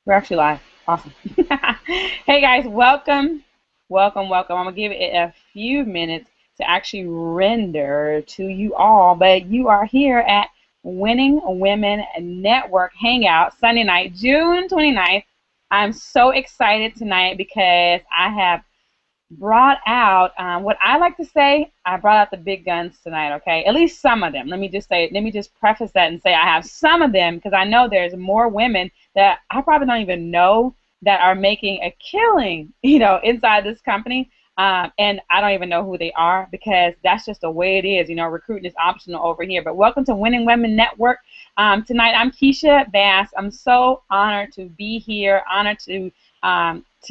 We're actually live. Awesome. Hey guys, welcome, welcome, welcome. I'm gonna give it a few minutes to actually render to you all, but you are here at Winning Women Network Hangout Sunday night, June 29th. I'm so excited tonight because I have brought out what I like to say, I brought out the big guns tonight, okay? At least some of them. Let me just preface that and say I have some of them because I know there's more women that I probably don't even know that are making a killing, inside this company. And I don't even know who they are because that's just the way it is. Recruiting is optional over here. But welcome to Winning Women Network. Tonight I'm Keisha Bass. I'm so honored to be here, honored to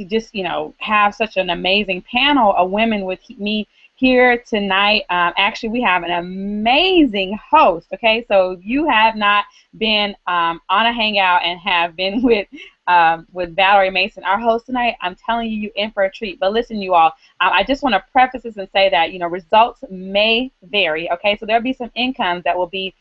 just, have such an amazing panel of women with me here tonight. Actually, we have an amazing host, okay? So if you have not been on a hangout and have been with Valerie Mason, our host tonight, I'm telling you, you're in for a treat. But listen, you all, I just want to preface this and say that, results may vary, okay? So there'll be some incomes that will be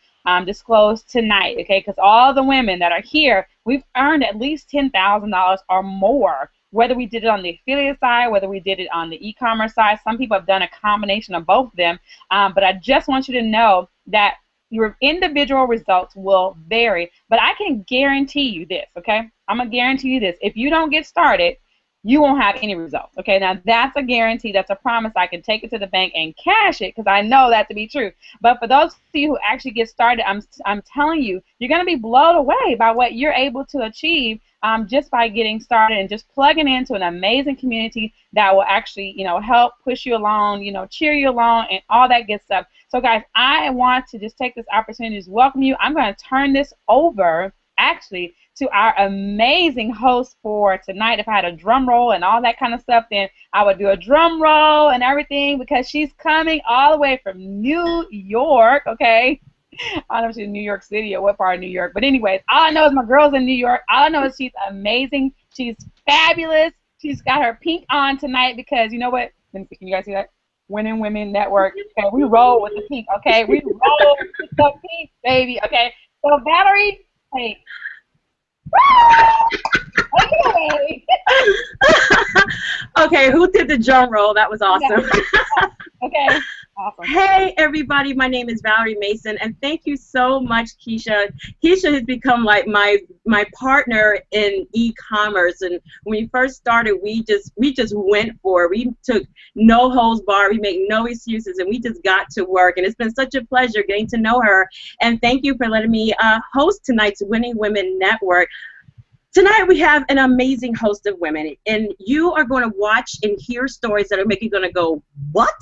disclosed tonight, okay? Because all the women that are here, we've earned at least $10,000 or more, whether we did it on the affiliate side, whether we did it on the e-commerce side. Some people have done a combination of both of them, but I just want you to know that your individual results will vary, but I can guarantee you this, okay? I'm going to guarantee you this. If you don't get started, you won't have any results, okay? Now, that's a guarantee. That's a promise. I can take it to the bank and cash it because I know that to be true. But for those of you who actually get started, I'm telling you, you're going to be blown away by what you're able to achieve just by getting started and just plugging into an amazing community that will actually, help push you along, cheer you along and all that good stuff. So, guys, I want to just take this opportunity to welcome you. I'm going to turn this over, actually, to our amazing host for tonight. If I had a drum roll and all that kind of stuff, then I would do a drum roll and everything because she's coming all the way from New York, okay? I don't know if she's in New York City or what part of New York, but anyways, all I know is my girl's in New York. All I know is she's amazing. She's fabulous. She's got her pink on tonight because, you know what? Let me see. Can you guys see that? Winning Women Network. Okay, we roll with the pink, okay? We roll with the pink, baby, okay? So, Valerie, hey. Okay. Okay, who did the drum roll? That was awesome. Okay, awesome. Hey, everybody. My name is Valerie Mason, and thank you so much, Keisha. Keisha has become like my partner in e-commerce, and when we first started, we just went for it. We took no holds barred. We make no excuses, and we just got to work, and it's been such a pleasure getting to know her, and thank you for letting me host tonight's Winning Women Network. Tonight we have an amazing host of women, and you are going to watch and hear stories that are making you going to go, what?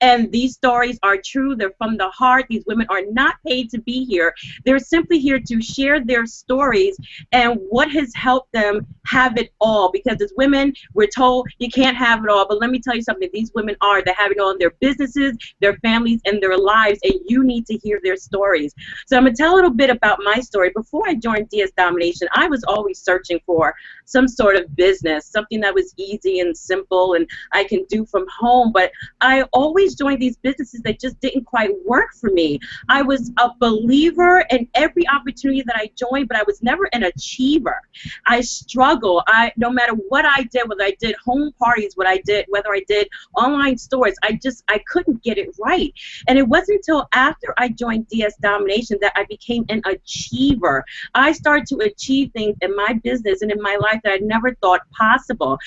And these stories are true. They're from the heart. These women are not paid to be here. They're simply here to share their stories and what has helped them have it all. Because as women, we're told you can't have it all. But let me tell you something. These women are. They have it all in their businesses, their families, and their lives. And you need to hear their stories. So I'm going to tell a little bit about my story. Before I joined DS Domination, I was always searching for some sort of business, something that was easy and simple and I can do from home. But I always joined these businesses that just didn't quite work for me. I was a believer in every opportunity that I joined, but I was never an achiever. I struggle. No matter what I did, whether I did home parties, whether I did online stores, I couldn't get it right. And it wasn't until after I joined DS Domination that I became an achiever. I started to achieve things in my business and in my life that I never thought possible.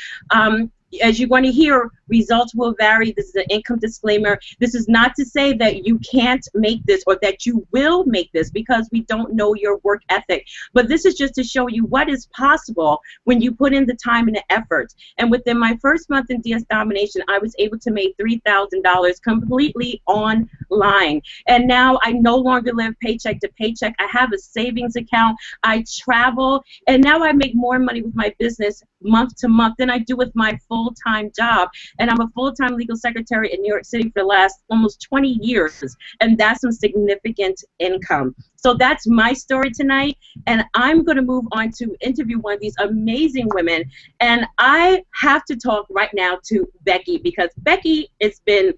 As you're going to hear, results will vary. This is an income disclaimer. This is not to say that you can't make this or that you will make this because we don't know your work ethic. But this is just to show you what is possible when you put in the time and the effort. And within my first month in DS Domination, I was able to make $3,000 completely online. And now I no longer live paycheck to paycheck. I have a savings account. I travel. And now I make more money with my business month to month than I do with my full-time job. And I'm a full-time legal secretary in New York City for the last almost 20 years. And that's some significant income. So that's my story tonight. And I'm going to move on to interview one of these amazing women. And I have to talk right now to Becky because Becky has been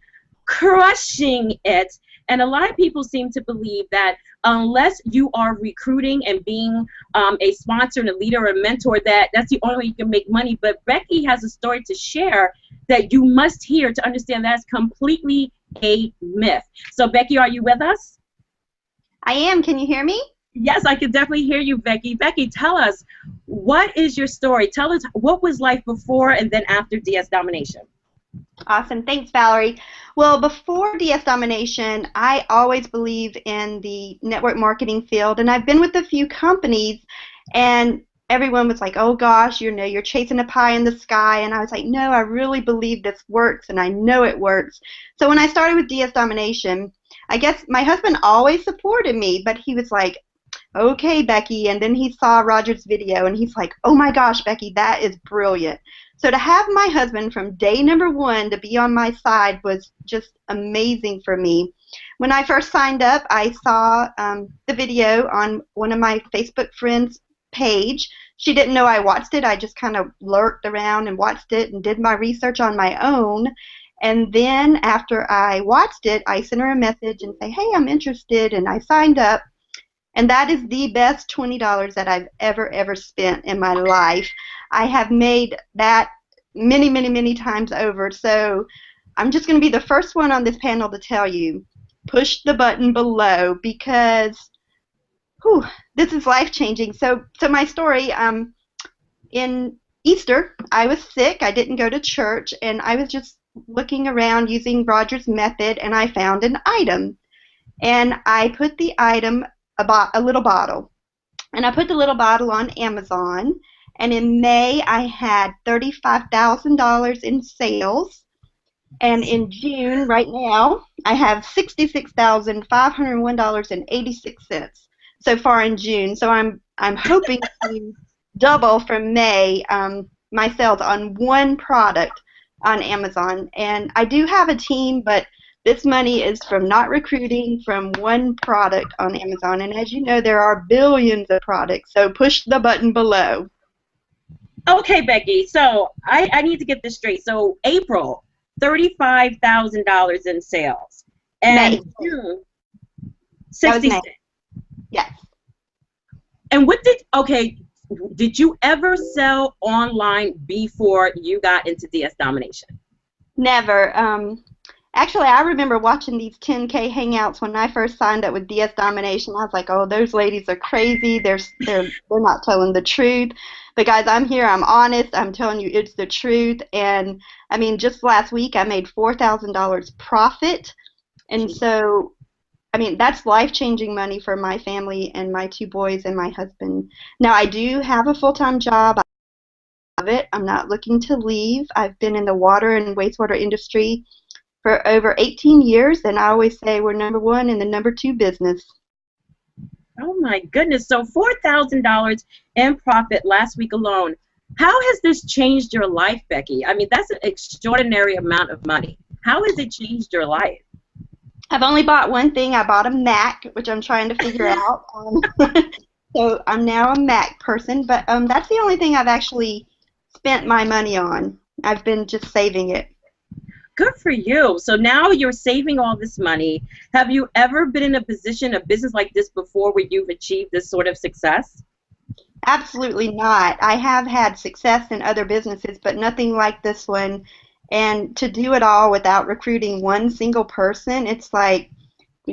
crushing it And a lot of people seem to believe that unless you are recruiting and being a sponsor and a leader or a mentor, that's the only way you can make money. But Becky has a story to share that you must hear to understand that's completely a myth. So Becky, are you with us? I am. Can you hear me? Yes, I can definitely hear you, Becky. Becky, tell us, what is your story? Tell us what was life before and then after DS Domination. Awesome. Thanks, Valerie. Well, before DS Domination, I always believed in the network marketing field, and I've been with a few companies, and everyone was like, oh gosh, you're chasing a pie in the sky, and I was like, no, I really believe this works, and I know it works. So when I started with DS Domination, I guess my husband always supported me, but he was like, okay, Becky, and then he saw Roger's video, and he's like, oh my gosh, Becky, that is brilliant. So to have my husband from day number one to be on my side was just amazing for me. When I first signed up, I saw the video on one of my Facebook friends' page. She didn't know I watched it. I just kind of lurked around and watched it and did my research on my own. And then after I watched it, I sent her a message and say, hey, I'm interested, and I signed up. And that is the best $20 that I've ever spent in my life. I have made that many, many, many times over. So I'm just going to be the first one on this panel to tell you, push the button below, because this is life-changing. So my story, in Easter, I was sick. I didn't go to church, and I was just looking around using Roger's method, and I found an item. And I put the item about a little bottle, and I put the little bottle on Amazon, and in May I had $35,000 in sales, and in June right now I have $66,501.86 so far in June. So I'm hoping to double from May my sales on one product on Amazon. And I do have a team, but this money is from not recruiting, from one product on Amazon. And as you know, there are billions of products, so push the button below. Okay, Becky, so I need to get this straight. So April, $35,000 in sales. And June, 66. Yes. And what did you ever sell online before you got into DS Domination? Never. Actually, I remember watching these 10K Hangouts when I first signed up with DS Domination. I was like, oh, those ladies are crazy. They're not telling the truth. But guys, I'm here. I'm honest. I'm telling you it's the truth. And, I mean, just last week I made $4,000 profit. And so, I mean, that's life-changing money for my family and my two boys and my husband. Now, I do have a full-time job. I love it. I'm not looking to leave. I've been in the water and wastewater industry for over 18 years, and I always say we're number one in the number two business. Oh my goodness, so $4,000 in profit last week alone. How has this changed your life, Becky? I mean, that's an extraordinary amount of money. How has it changed your life? I've only bought one thing. I bought a Mac, which I'm trying to figure out. So I'm now a Mac person, but that's the only thing I've actually spent my money on. I've been just saving it. Good for you. So now you're saving all this money. Have you ever been in a position, a business like this before where you've achieved this sort of success? Absolutely not. I have had success in other businesses, but nothing like this one. And to do it all without recruiting one single person, it's like,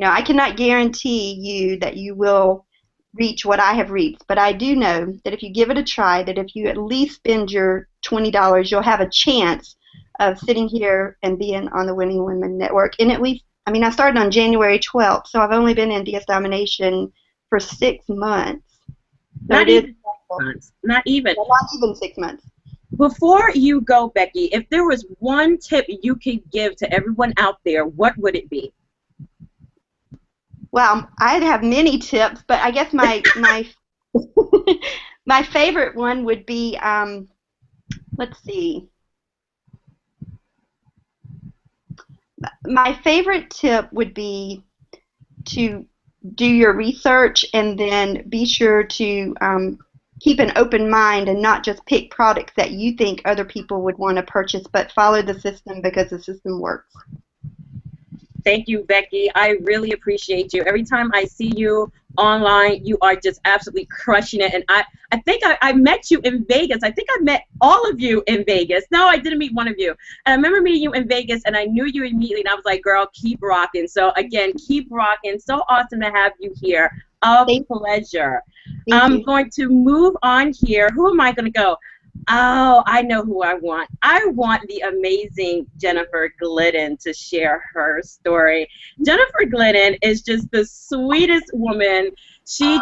I cannot guarantee you that you will reach what I have reached. But I do know that if you give it a try, that if you at least spend your $20, you'll have a chance of sitting here and being on the Winning Women Network. And at least, I mean, I started on January 12th, so I've only been in DS Domination for 6 months. So not even 6 months. Not even. Well, not even 6 months. Before you go, Becky, if there was one tip you could give to everyone out there, what would it be? Well, I'd have many tips, but I guess my my favorite one would be, let's see. My favorite tip would be to do your research and then be sure to keep an open mind and not just pick products that you think other people would want to purchase, but follow the system because the system works. Thank you, Becky. I really appreciate you. Every time I see you online, you are just absolutely crushing it. And I think I met you in Vegas. I think I met all of you in Vegas. No, I didn't meet one of you. And I remember meeting you in Vegas, and I knew you immediately, and I was like, girl, keep rocking. So, again, keep rocking. So awesome to have you here. A pleasure. I'm going to move on here. Who am I going to go? Oh, I know who I want. I want the amazing Jennifer Glidden to share her story. Jennifer Glidden is just the sweetest woman. She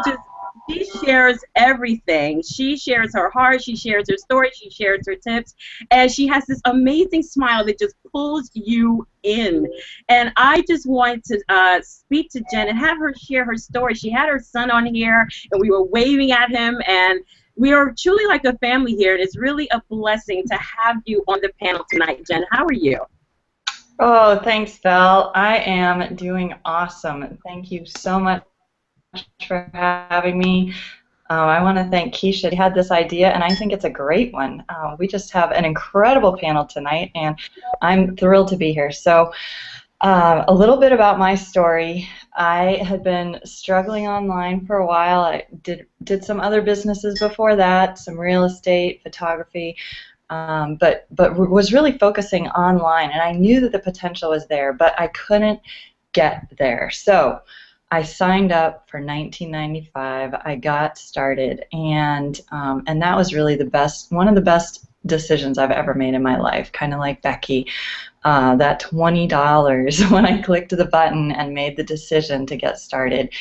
shares everything. She shares her heart, she shares her story, she shares her tips, and she has this amazing smile that just pulls you in. And I just wanted to speak to Jen and have her share her story. She had her son on here, and we were waving at him, and we are truly like a family here, and it's really a blessing to have you on the panel tonight. Jen, how are you? Oh, thanks, Val. I am doing awesome. Thank you so much for having me. I want to thank Keisha. She had this idea, and I think it's a great one. We just have an incredible panel tonight, and I'm thrilled to be here. So, a little bit about my story. I had been struggling online for a while. I did some other businesses before that, some real estate, photography, but was really focusing online, and I knew that the potential was there, but I couldn't get there. So I signed up for 1995. I got started, and that was really one of the best decisions I've ever made in my life. Kind of like Becky, that $20 when I clicked the button and made the decision to get started.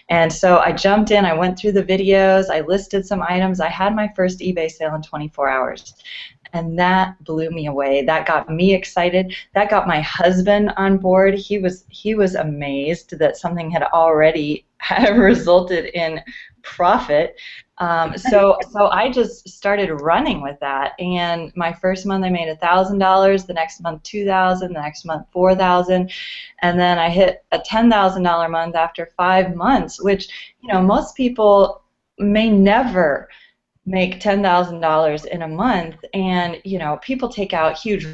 And so I jumped in. I went through the videos. I listed some items. I had my first eBay sale in 24 hours. And that blew me away. That got me excited. That got my husband on board. He was amazed that something had already resulted in profit. So I just started running with that. And my first month I made $1,000. The next month $2,000. The next month $4,000. And then I hit a $10,000 month after 5 months, which most people may never make $10,000 in a month, and people take out huge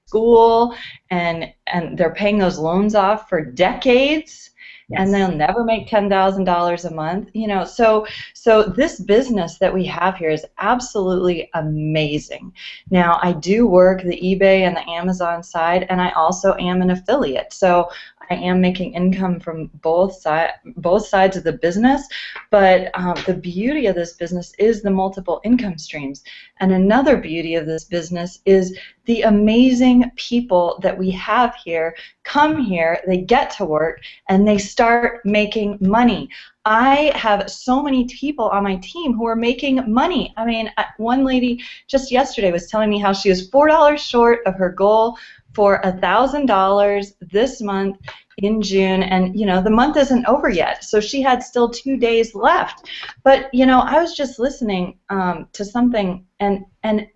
school and they're paying those loans off for decades. Yes. And they'll never make $10,000 a month. So this business that we have here is absolutely amazing. Now, I do work the eBay and the Amazon side, and I also am an affiliate. So I am making income from both sides of the business, but the beauty of this business is the multiple income streams. And another beauty of this business is the amazing people that we have here come here, they get to work, and they start making money. I have so many people on my team who are making money. I mean, one lady just yesterday was telling me how she was $4 short of her goal for $1,000 this month in June, and the month isn't over yet, so she had still 2 days left. But I was just listening to something, and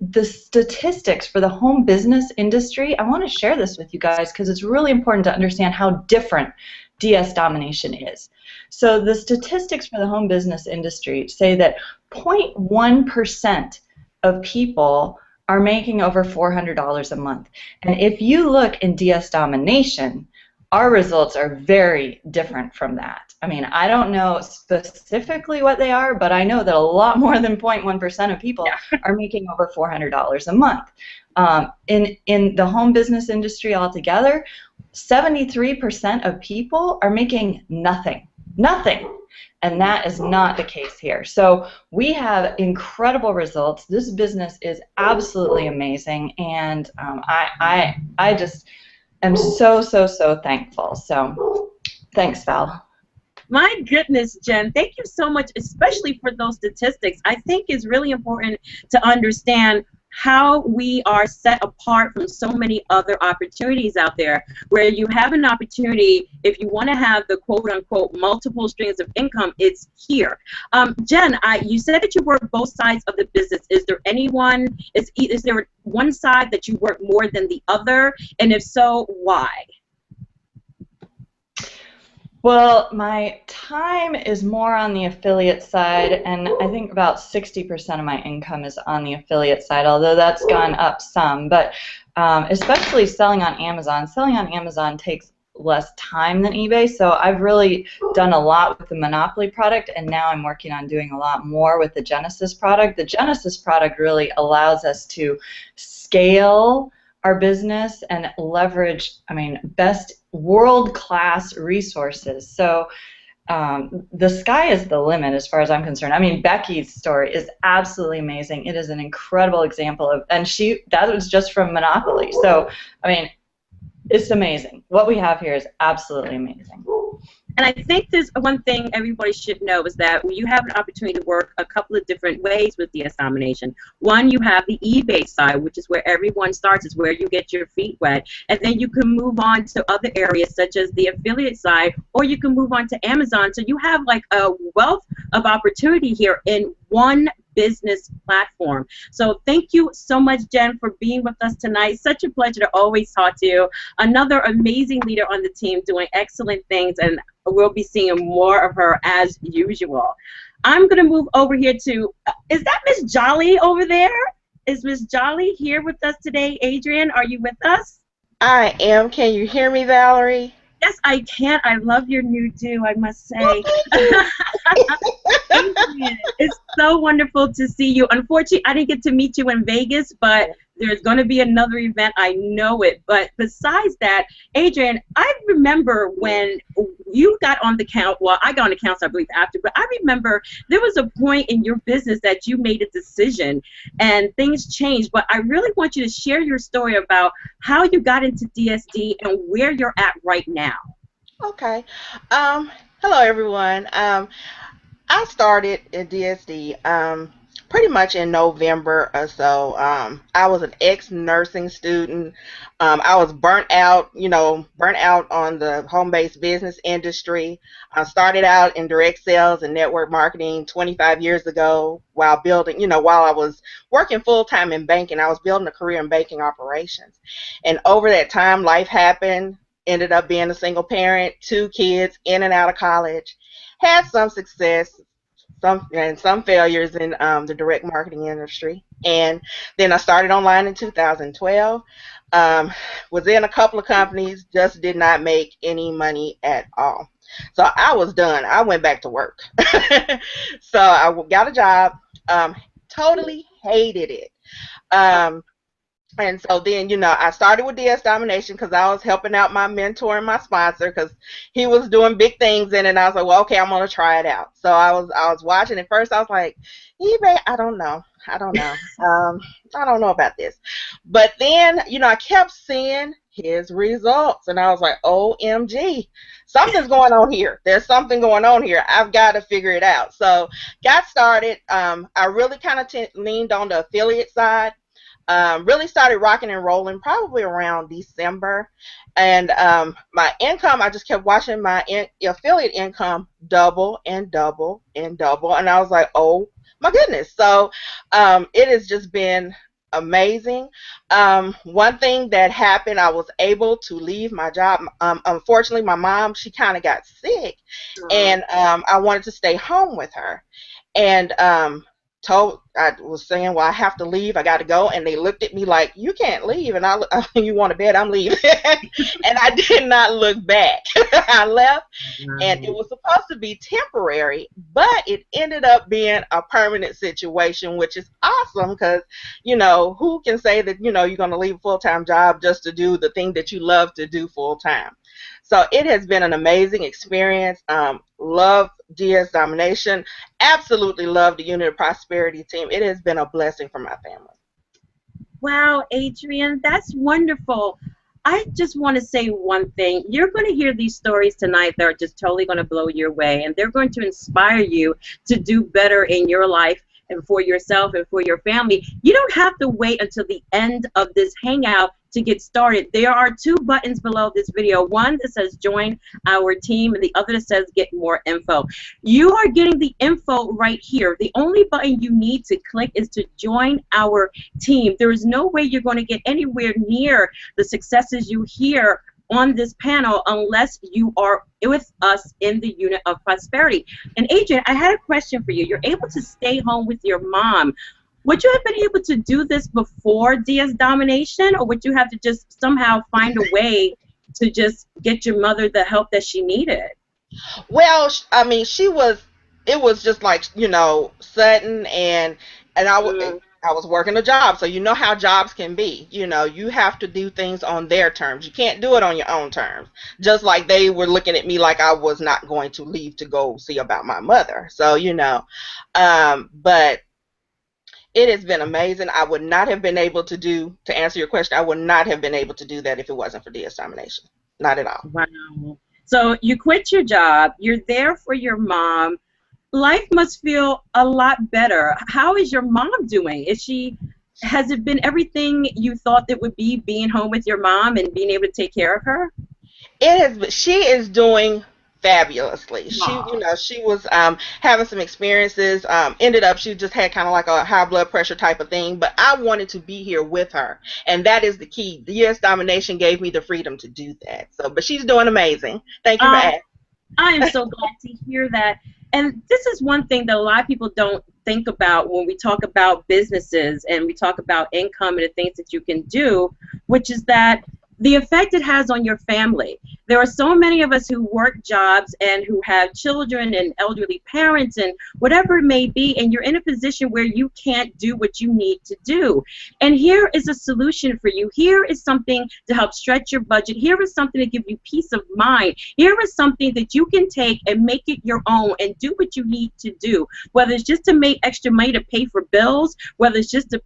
the statistics for the home business industry, I want to share this with you guys because it's really important to understand how different DS domination is. So the statistics for the home business industry say that 0.1% of people are making over $400 a month. And if you look in DS domination, our results are very different from that. I mean, I don't know specifically what they are, but I know that a lot more than 0.1% of people are making over $400 a month. In the home business industry altogether, 73% of people are making nothing. Nothing. And that is not the case here. So we have incredible results. This business is absolutely amazing, and I just am so thankful. So thanks, Val. My goodness, Jen, thank you so much, especially for those statistics. I think it's really important to understand how we are set apart from so many other opportunities out there, where you have an opportunity, if you want to have the quote-unquote multiple streams of income, it's here. Jen, you said that you work both sides of the business. Is there is there one side that you work more than the other? And if so, why? Well, my time is more on the affiliate side, and I think about 60% of my income is on the affiliate side, although that's gone up some. But especially selling on Amazon takes less time than eBay. So I've really done a lot with the Monopoly product, and now I'm working on doing a lot more with the Genesis product. The Genesis product really allows us to scale our business and leverage, I mean, best world-class resources. So the sky is the limit as far as I'm concerned. I mean, Becky's story is absolutely amazing. It is an incredible example of, and that was just from Monopoly. So, I mean, it's amazing. What we have here is absolutely amazing. And I think there's one thing everybody should know is that when you have an opportunity to work a couple of different ways with DS Domination. One, you have the eBay side, which is where everyone starts, is where you get your feet wet. And then you can move on to other areas such as the affiliate side, or you can move on to Amazon. So you have like a wealth of opportunity here in one business platform. So thank you so much, Jen, for being with us tonight. Such a pleasure to always talk to you. Another amazing leader on the team doing excellent things, and we'll be seeing more of her as usual. I'm going to move over here to, is that Miss Jolly over there? Is Miss Jolly here with us today? Adrian, are you with us? I am. Can you hear me, Valerie? Yes, I can. I love your new do, I must say. It's so wonderful to see you. Unfortunately, I didn't get to meet you in Vegas, but there's going to be another event. I know it. But besides that, Adrian, I remember when you got on the count. Well, I got on the counts, I believe, after. But I remember there was a point in your business that you made a decision and things changed. But I really want you to share your story about how you got into DSD and where you're at right now. Okay. Hello, everyone. I started at DSD pretty much in November or so. I was an ex-nursing student. I was burnt out on the home-based business industry. I started out in direct sales and network marketing 25 years ago while building, while I was working full-time in banking. I was building a career in banking operations. And over that time, life happened. Ended up being a single parent, 2 kids, in and out of college. Had some success, some failures in the direct marketing industry. And then I started online in 2012. Was in a couple of companies, just did not make any money at all. So I was done. I went back to work. So I got a job, totally hated it. And so then, I started with DS Domination because I was helping out my mentor and my sponsor because he was doing big things in it. And I was like, well, okay, I'm going to try it out. So I was watching. At first, I was like, eBay, I don't know. I don't know about this. But then, I kept seeing his results. And I was like, OMG, something's going on here. There's something going on here. I've got to figure it out. So got started. I really kind of leaned on the affiliate side. Really started rocking and rolling probably around December, and my income, I just kept watching my affiliate income double and double and double, and I was like, oh my goodness. So it has just been amazing. One thing that happened, I was able to leave my job. Unfortunately, my mom, she kind of got sick, and I wanted to stay home with her, and I was saying, well, I have to leave, I got to go, and they looked at me like, you can't leave, and you want to bed, I'm leaving. And I did not look back. I left, and it was supposed to be temporary, but it ended up being a permanent situation, which is awesome because, who can say that, you're going to leave a full-time job just to do the thing that you love to do full-time? So it has been an amazing experience. Love DS Domination. Absolutely love the Unit of Prosperity team. It has been a blessing for my family. Wow, Adrian, that's wonderful. I just want to say one thing. You're going to hear these stories tonight that are just totally going to blow your way, and they're going to inspire you to do better in your life and for yourself and for your family. You don't have to wait until the end of this Hangout to get started. There are 2 buttons below this video. One that says join our team, and the other that says get more info. You are getting the info right here. The only button you need to click is to join our team. There is no way you're going to get anywhere near the successes you hear on this panel unless you are with us in the Unit of Prosperity. And Adrian, I had a question for you. You're able to stay home with your mom. Would you have been able to do this before DS Domination, or would you have to just somehow find a way to just get your mother the help that she needed? Well, I mean, it was just like, you know, sudden, and I was working a job, so you know how jobs can be. You know, you have to do things on their terms. You can't do it on your own terms. Just like they were looking at me like I was not going to leave to go see about my mother. So, you know, but it has been amazing. I would not have been able to answer your question, I would not have been able to do that if it wasn't for DS Domination. Not at all. Wow. So you quit your job. You're there for your mom. Life must feel a lot better. How is your mom doing? Has it been everything you thought it would be, being home with your mom and being able to take care of her? She is doing fabulously. She was having some experiences. Ended up, she just had kind of like a high blood pressure type of thing, but I wanted to be here with her, and that is the key. The US Domination gave me the freedom to do that. So, but she's doing amazing. Thank you for asking. I am so glad to hear that. And this is one thing that a lot of people don't think about when we talk about businesses and we talk about income and the things that you can do, which is that the effect it has on your family. There are so many of us who work jobs and who have children and elderly parents and whatever it may be, and you're in a position where you can't do what you need to do. And here is a solution for you. Here is something to help stretch your budget. Here is something to give you peace of mind. Here is something that you can take and make it your own and do what you need to do, whether it's just to make extra money to pay for bills, whether it's just to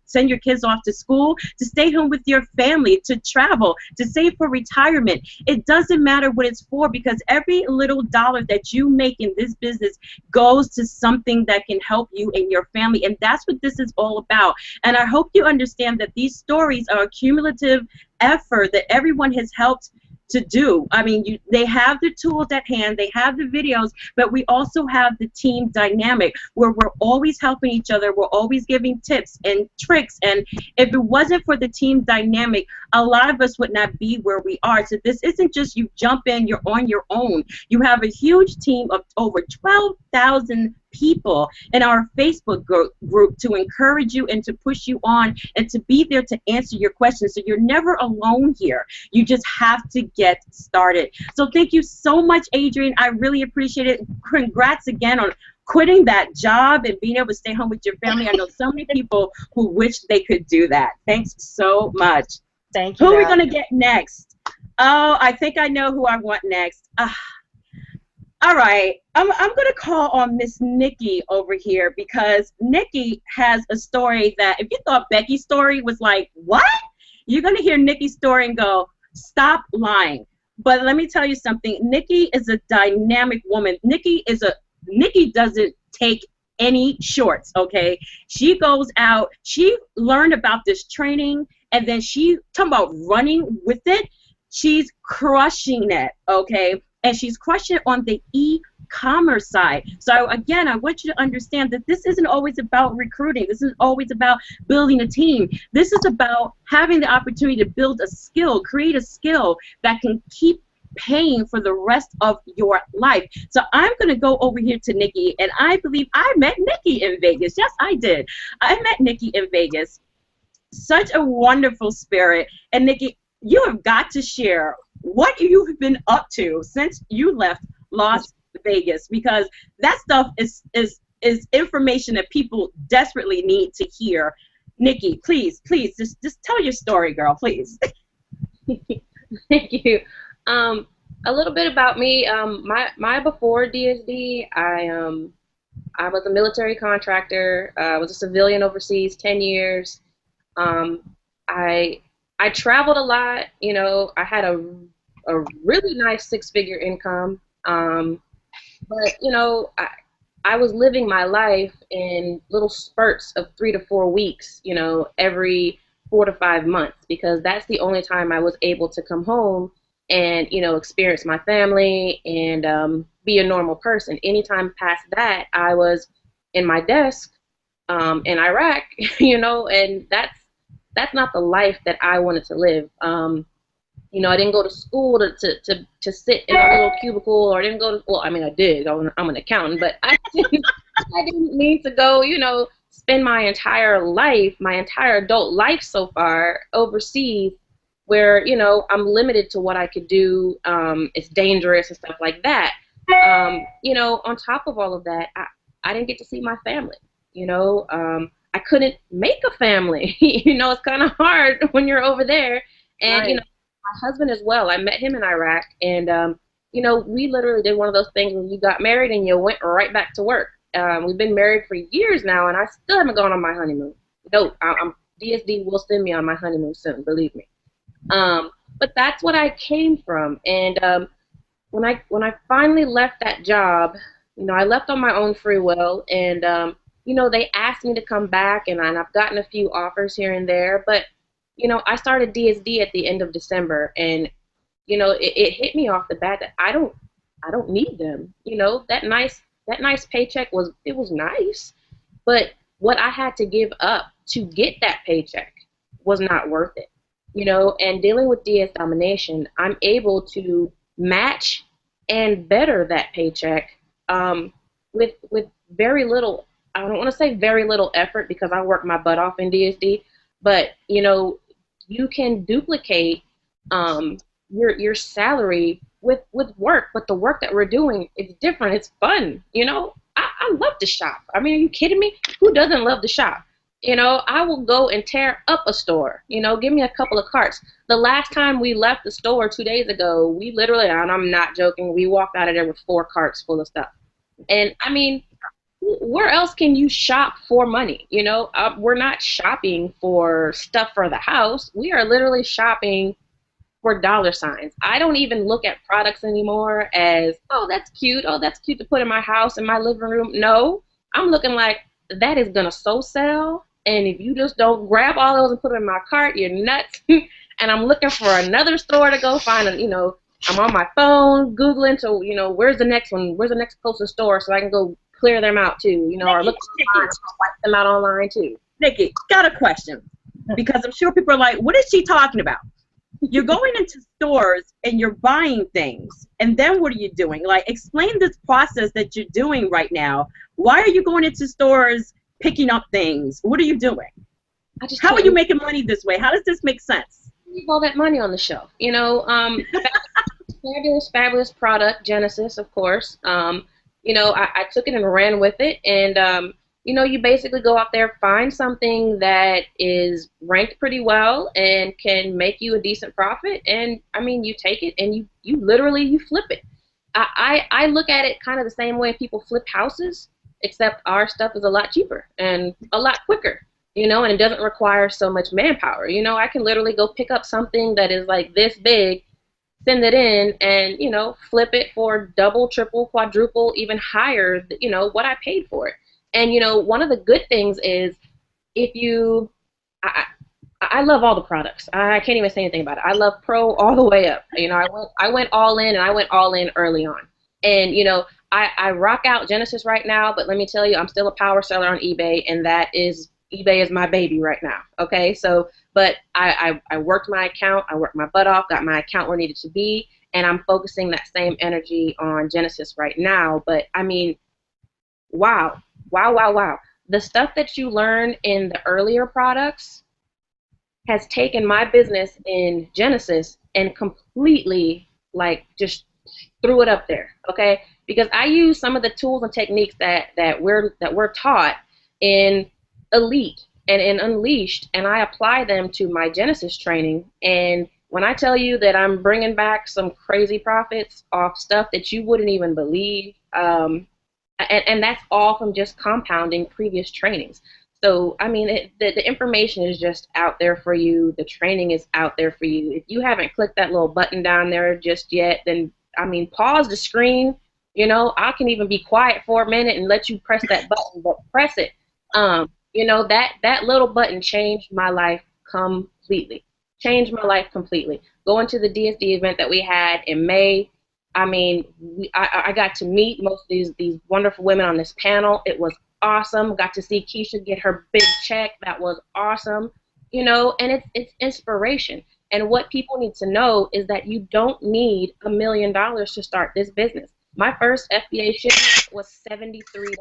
send your kids off to school, to stay home with your family, to travel, to save for retirement. It doesn't matter what it's for, because every little dollar that you make in this business goes to something that can help you and your family, and that's what this is all about. And I hope you understand that these stories are a cumulative effort that everyone has helped to do. I mean, they have the tools at hand, they have the videos, but we also have the team dynamic where we're always helping each other, we're always giving tips and tricks, and if it wasn't for the team dynamic, a lot of us would not be where we are. So this isn't just you jump in, you're on your own. You have a huge team of over 12,000 people in our Facebook group to encourage you and to push you on and to be there to answer your questions. So you're never alone here. You just have to get started. So thank you so much, Adrienne. I really appreciate it. Congrats again on quitting that job and being able to stay home with your family. I know so many people who wish they could do that. Thanks so much. Thank you. Who are we going to get next? Oh, I think I know who I want next. All right, I'm going to call on Miss Nikki over here, because Nikki has a story that if you thought Becky's story was like, what? You're going to hear Nikki's story and go, stop lying. But let me tell you something. Nikki is a dynamic woman. Nikki doesn't take any shorts, okay? She goes out, she learned about this training, and then she, talking about running with it, she's crushing it, okay? And she's crushing it on the e-commerce side. So again, I want you to understand that this isn't always about recruiting. This isn't always about building a team. This is about having the opportunity to build a skill, create a skill that can keep paying for the rest of your life. So I'm going to go over here to Nikki, and I believe I met Nikki in Vegas. Yes, I did. I met Nikki in Vegas. Such a wonderful spirit. And Nikki, you have got to share what you've been up to since you left Las Vegas, because that stuff is information that people desperately need to hear. Nikki, please, just tell your story, girl, please. Thank you. A little bit about me. My before DSD, I was a military contractor. I was a civilian overseas 10 years. I traveled a lot. You know, I had a really nice 6-figure income. But you know, I was living my life in little spurts of 3 to 4 weeks. You know, every 4 to 5 months, because that's the only time I was able to come home and, you know, experience my family and be a normal person. Anytime past that, I was in my desk in Iraq, you know, and that's not the life that I wanted to live. You know, I didn't go to school to sit in a little cubicle, or I didn't go to, well, I mean, I did. I'm an accountant, but I didn't need to go, you know, spend my entire life, my entire adult life so far overseas where, you know, I'm limited to what I could do. It's dangerous and stuff like that. You know, on top of all of that, I didn't get to see my family. You know, I couldn't make a family. You know, it's kind of hard when you're over there. And, you know, my husband as well. I met him in Iraq, and, you know, we literally did one of those things when you got married and you went right back to work. We've been married for years now, and I still haven't gone on my honeymoon. No, DSD will send me on my honeymoon soon, believe me. But that's what I came from. And when I finally left that job, you know, I left on my own free will, and you know, they asked me to come back, and I've gotten a few offers here and there. But you know, I started DSD at the end of December, and you know, it hit me off the bat that I don't need them. You know, that nice paycheck was nice, but what I had to give up to get that paycheck was not worth it. You know, and dealing with DS domination, I'm able to match and better that paycheck with very little. I don't want to say very little effort because I work my butt off in DSD, but you know, you can duplicate your salary with work, but the work that we're doing is different. It's fun. You know, I love to shop. I mean, are you kidding me? Who doesn't love to shop? You know, I will go and tear up a store. You know, give me a couple of carts. The last time we left the store 2 days ago, we literally, and I'm not joking, we walked out of there with 4 carts full of stuff. And I mean, where else can you shop for money? You know, we're not shopping for stuff for the house. We are literally shopping for dollar signs. I don't even look at products anymore as, oh, that's cute. Oh, that's cute to put in my house, in my living room. No, I'm looking like that is going to so sell. And if you just don't grab all those and put them in my cart, you're nuts. And I'm looking for another store to go find. You know, I'm on my phone Googling to, you know, where's the next one? Where's the next closest store so I can go clear them out too, you know, or look online, wipe them out online too. Nikki, got a question, because I'm sure people are like, what is she talking about? You're going into stores and you're buying things, and then what are you doing? Like, explain this process that you're doing right now. Why are you going into stores picking up things? What are you doing? How are you making money this way? How does this make sense? Leave all that money on the shelf, you know. Fabulous product, Genesis, of course. You know, I took it and ran with it, and you know, you basically go out there, find something that is ranked pretty well and can make you a decent profit, and I mean, you take it and you literally flip it. I look at it kind of the same way people flip houses, except our stuff is a lot cheaper and a lot quicker, you know, and it doesn't require so much manpower. You know, I can literally go pick up something that is like this big, send it in, and, you know, flip it for double, triple, quadruple, even higher, you know, what I paid for it. And, you know, one of the good things is if you, I love all the products. I can't even say anything about it. I love Pro all the way up. You know, I went all in, and I went all in early on. And, you know, I rock out Genesis right now, but let me tell you, I'm still a power seller on eBay, and eBay is my baby right now, okay? So, but I worked my account, I worked my butt off, got my account where it needed to be, and I'm focusing that same energy on Genesis right now. But, I mean, wow. The stuff that you learn in the earlier products has taken my business in Genesis and completely, like, just threw it up there, okay? Because I use some of the tools and techniques that we're taught in Elite and in Unleashed, and I apply them to my Genesis training. And when I tell you that I'm bringing back some crazy profits off stuff that you wouldn't even believe, and that's all from just compounding previous trainings. So, I mean, the information is just out there for you. The training is out there for you. If you haven't clicked that little button down there just yet, then, I mean, pause the screen. You know, I can even be quiet for a minute and let you press that button, but press it. You know, that little button changed my life completely. Changed my life completely. Going to the DSD event that we had in May, I mean, I got to meet most of these wonderful women on this panel. It was awesome. Got to see Keisha get her big check. That was awesome. You know, and it's inspiration. And what people need to know is that you don't need $1 million to start this business. My first FBA shipment was $73.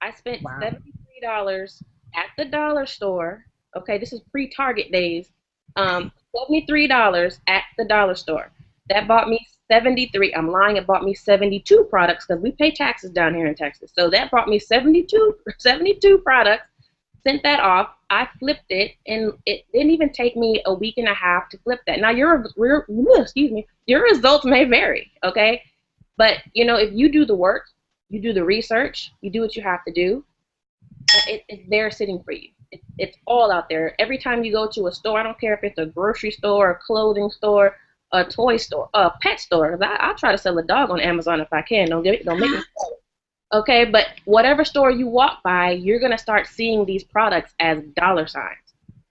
I spent $73 at the dollar store. Okay, this is pre-Target days. $73 at the dollar store. That bought me 73. I'm lying. It bought me 72 products because we pay taxes down here in Texas. So that brought me 72 products. Sent that off. I flipped it, and it didn't even take me a week and a half to flip that. Now your results may vary, okay? But you know, if you do the work, you do the research, you do what you have to do, it's there sitting for you. It's all out there. Every time you go to a store, I don't care if it's a grocery store, a clothing store, a toy store, a pet store. I'll try to sell a dog on Amazon if I can. Don't make me sell it. Okay, but whatever store you walk by, you're going to start seeing these products as dollar signs.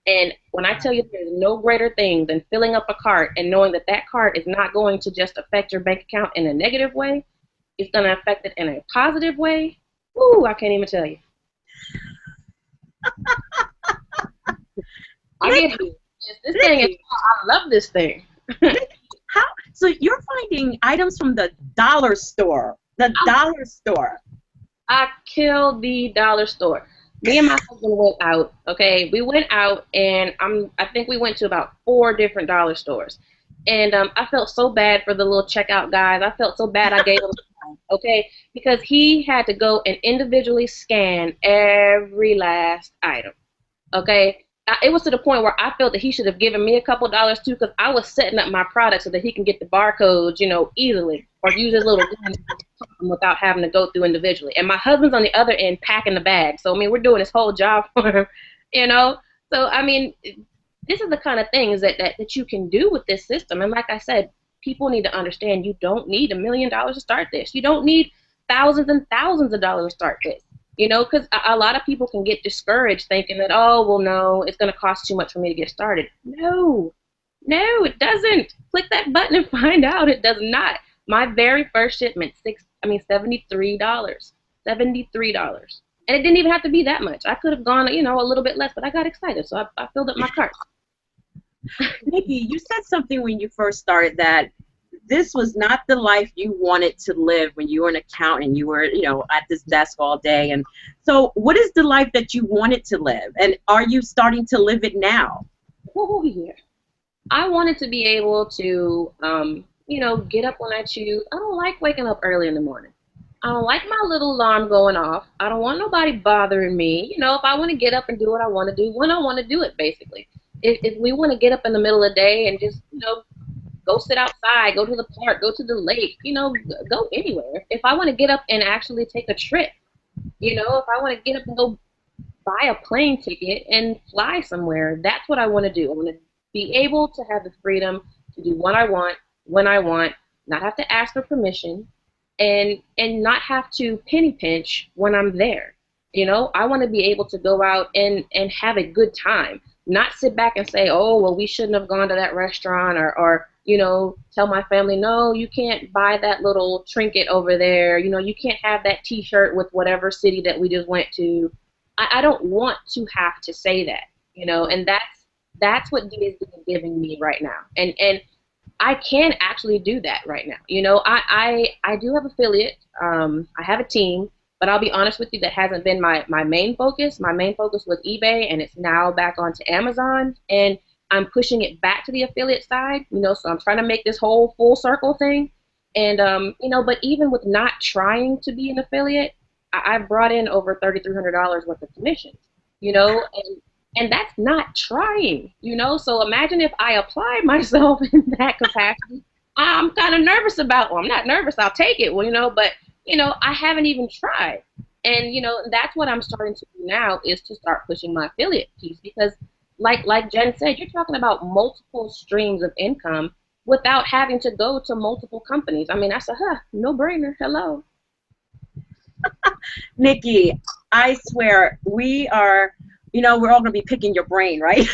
And when I tell you there's no greater thing than filling up a cart and knowing that that cart is not going to just affect your bank account in a negative way, it's going to affect it in a positive way, ooh, I can't even tell you. This thing is, I love this thing. So you're finding items from the dollar store. The dollar store. I killed the dollar store. Me and my husband went out, okay? We went out, and I think we went to about 4 different dollar stores. And I felt so bad for the little checkout guys. I felt so bad I gave him time, okay? Because he had to go and individually scan every last item, okay? It was to the point where I felt that he should have given me a couple dollars too, because I was setting up my product so that he can get the barcodes, you know, easily, or use his little gun without having to go through individually. And my husband's on the other end packing the bag. So I mean, we're doing this whole job for him, you know. So I mean, this is the kind of things that you can do with this system. And like I said, people need to understand you don't need $1 million to start this. You don't need thousands and thousands of dollars to start this. You know, because a lot of people can get discouraged thinking that, oh, well, no, it's going to cost too much for me to get started. No, it doesn't. Click that button and find out. It does not. My very first shipment, $73. $73. And it didn't even have to be that much. I could have gone, you know, a little bit less, but I got excited, so I filled up my cart. Nikki, you said something when you first started that this was not the life you wanted to live when you were an accountant. You were, you know, at this desk all day. And so what is the life that you wanted to live? And are you starting to live it now? Oh, yeah. I wanted to be able to, you know, get up when I choose. I don't like waking up early in the morning. I don't like my little alarm going off. I don't want nobody bothering me. You know, if I want to get up and do what I want to do, when I want to do it, basically. If we want to get up in the middle of the day and just, you know, go sit outside, go to the park, go to the lake, you know, go anywhere. If I want to get up and actually take a trip, you know, if I want to get up and go buy a plane ticket and fly somewhere, that's what I want to do. I want to be able to have the freedom to do what I want, when I want, not have to ask for permission, and not have to penny pinch when I'm there. You know, I want to be able to go out and have a good time, not sit back and say, oh, well, we shouldn't have gone to that restaurant, or you know, tell my family, no, you can't buy that little trinket over there. You know, you can't have that T-shirt with whatever city that we just went to. I don't want to have to say that, you know, and that's what DSD is giving me right now. And I can actually do that right now. You know, I do have affiliate. I have a team, but I'll be honest with you, that hasn't been my main focus. My main focus was eBay, and it's now back onto Amazon. And I'm pushing it back to the affiliate side, you know, so I'm trying to make this whole full circle thing. And, you know, but even with not trying to be an affiliate, I've brought in over $3,300 worth of commissions, you know, and that's not trying, you know. So imagine if I applied myself in that capacity. I'm kind of nervous about, well, I'm not nervous, I'll take it, well, you know, but, you know, I haven't even tried. And, you know, that's what I'm starting to do now, is to start pushing my affiliate piece, because like Jen said, you're talking about multiple streams of income without having to go to multiple companies. I mean, that's a no-brainer. Hello. Nikki, I swear, we are, you know, we're all going to be picking your brain, right?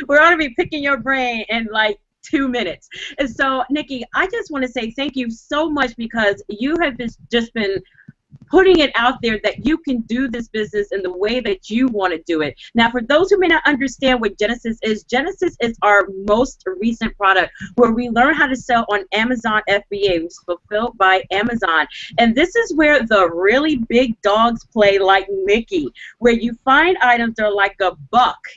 We're all going to be picking your brain in like 2 minutes. And so, Nikki, I just want to say thank you so much, because you have just been putting it out there that you can do this business in the way that you want to do it. Now, for those who may not understand what Genesis is our most recent product where we learn how to sell on Amazon FBA, which is fulfilled by Amazon. And this is where the really big dogs play, like Mickey, where you find items that are like $1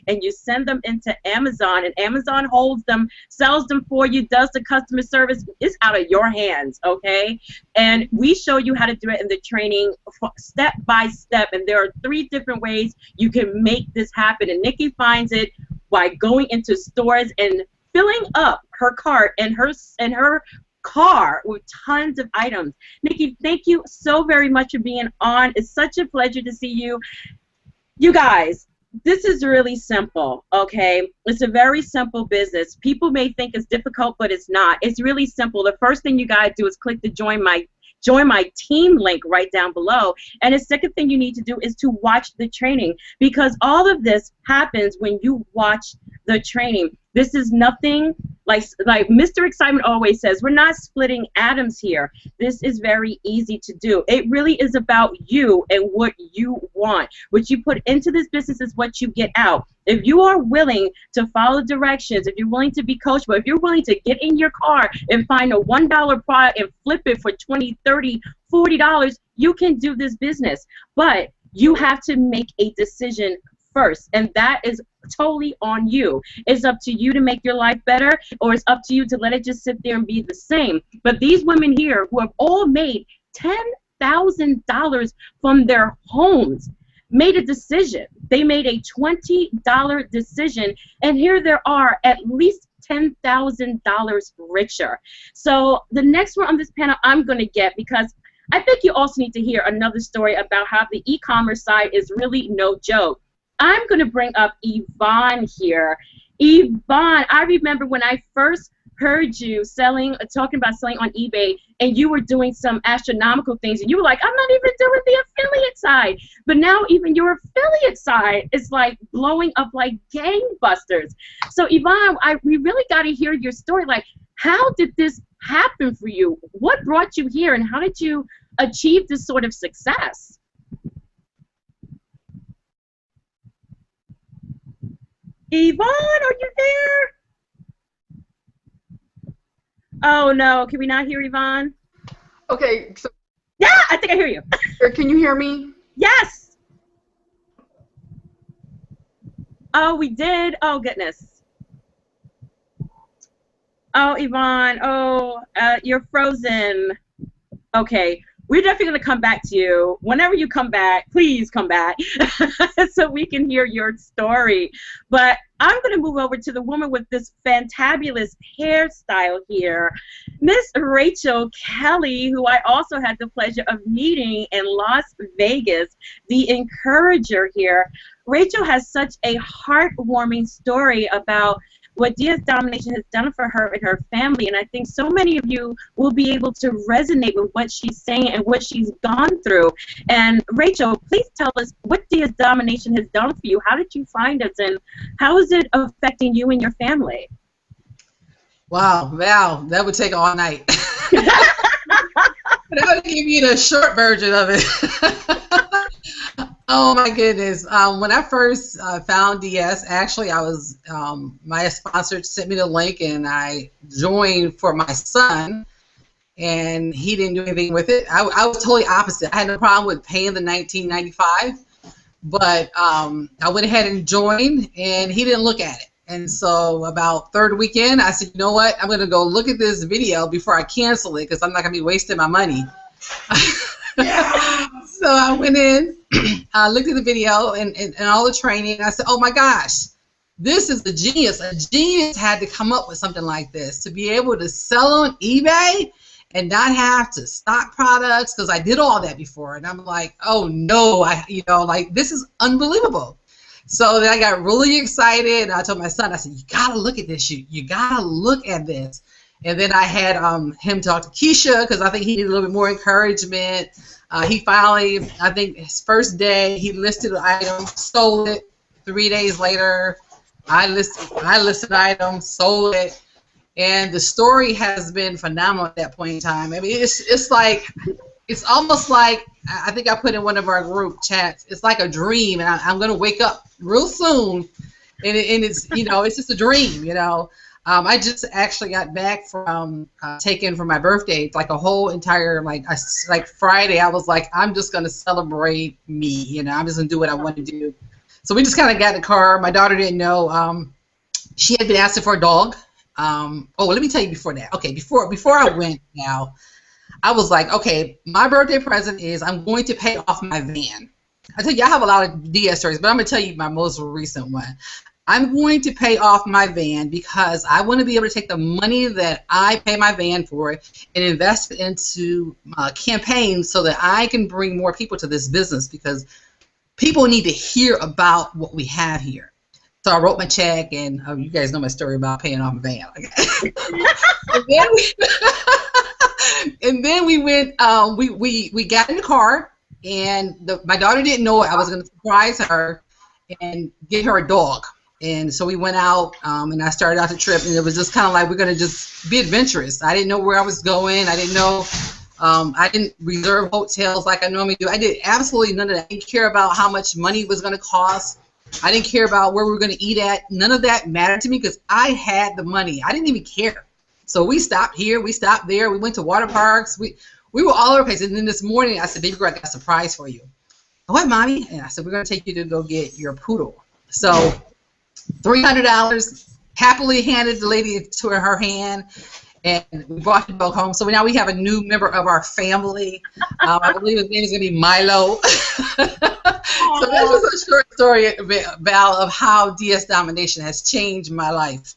and you send them into Amazon, and Amazon holds them, sells them for you, does the customer service. It's out of your hands, okay? And we show you how to do it in the training step by step, and there are 3 different ways you can make this happen. And Nikki finds it by going into stores and filling up her cart and her car with tons of items. Nikki, thank you so very much for being on. It's such a pleasure to see you. You guys, this is really simple, okay? It's a very simple business. People may think it's difficult, but it's not. It's really simple. The first thing you gotta do is click the join my team link right down below. And the second thing you need to do is to watch the training, because all of this happens when you watch the training. This is nothing like Mr. Excitement always says, we're not splitting atoms here. This is very easy to do. It really is about you and what you want. What you put into this business is what you get out. If you are willing to follow directions, if you're willing to be coachable, if you're willing to get in your car and find a $1 product and flip it for $20, $30, $40, you can do this business. But you have to make a decision first, and that is totally on you. It's up to you to make your life better, or it's up to you to let it just sit there and be the same. But these women here who have all made $10,000 from their homes made a decision. They made a $20 decision, and here there are at least $10,000 richer. So the next one on this panel I'm going to get, because I think you also need to hear another story about how the e-commerce side is really no joke. I'm going to bring up Yvonne here. Yvonne, I remember when I first heard you talking about selling on eBay, and you were doing some astronomical things, and you were like, I'm not even doing the affiliate side. But now even your affiliate side is like blowing up like gangbusters. So Yvonne, we really got to hear your story. Like, how did this happen for you? What brought you here, and how did you achieve this sort of success? Yvonne, are you there? Oh no, can we not hear Yvonne? Okay, so yeah, I think I hear you. Can you hear me? Yes. Oh, we did. Oh goodness. Oh, Yvonne. Oh, you're frozen. Okay. We're definitely going to come back to you. Whenever you come back, please come back so we can hear your story. But I'm going to move over to the woman with this fantabulous hairstyle here, Miss Rachel Kelly, who I also had the pleasure of meeting in Las Vegas, the encourager here. Rachel has such a heartwarming story about what DS Domination has done for her and her family, and I think so many of you will be able to resonate with what she's saying and what she's gone through. And Rachel, please tell us what DS Domination has done for you. How did you find us, and how is it affecting you and your family? Wow, Val, that would take all night. But I would give you the short version of it. Oh my goodness! When I first found DS, actually, I was my sponsor sent me the link, and I joined for my son, and he didn't do anything with it. I was totally opposite. I had no problem with paying the $19.95, but I went ahead and joined, and he didn't look at it. And so about third weekend, I said, you know what? I'm going to go look at this video before I cancel it, because I'm not going to be wasting my money. So I went in, I looked at the video and all the training, and I said, oh my gosh, this is a genius. A genius had to come up with something like this, to be able to sell on eBay and not have to stock products, because I did all that before, and I'm like, oh no, like, this is unbelievable. So then I got really excited, and I told my son, I said, you gotta look at this, you gotta look at this. And then I had him talk to Keisha, because I think he needed a little bit more encouragement. He finally, I think his first day, he listed an item, sold it. 3 days later, I listed an item, sold it. And the story has been phenomenal at that point in time. I mean, it's like it's almost like, I think I put in one of our group chats, it's like a dream, and I'm going to wake up real soon, and it's, you know, it's just a dream, you know. I just actually got back from taking for my birthday. It's like a whole entire, like Friday, I was like, I'm just going to celebrate me, you know. I'm just going to do what I want to do. So we just kind of got in the car. My daughter didn't know. She had been asking for a dog. Oh, let me tell you before that. Okay, before I went now, I was like, okay, my birthday present is I'm going to pay off my van. I tell you, I have a lot of DS stories, but I'm going to tell you my most recent one. I'm going to pay off my van because I want to be able to take the money that I pay my van for and invest it into campaigns so that I can bring more people to this business, because people need to hear about what we have here. So I wrote my check, and you guys know my story about paying off my van. And then we went, we got in the car, and my daughter didn't know I was going to surprise her and get her a dog. And so we went out, and I started out the trip, and it was just kind of like, we're going to just be adventurous. I didn't know where I was going. I didn't know, I didn't reserve hotels like I normally do. I did absolutely none of that. I didn't care about how much money it was going to cost. I didn't care about where we were going to eat at. None of that mattered to me because I had the money. I didn't even care. So we stopped here. We stopped there. We went to water parks. We were all over the place. And then this morning, I said, baby girl, I got a surprise for you. What, Mommy? And I said, we're going to take you to go get your poodle. So $300 happily handed the lady to her hand, and we brought the dog home. So now we have a new member of our family. I believe his name is going to be Milo. So that was a short story, Val, of how DS Domination has changed my life.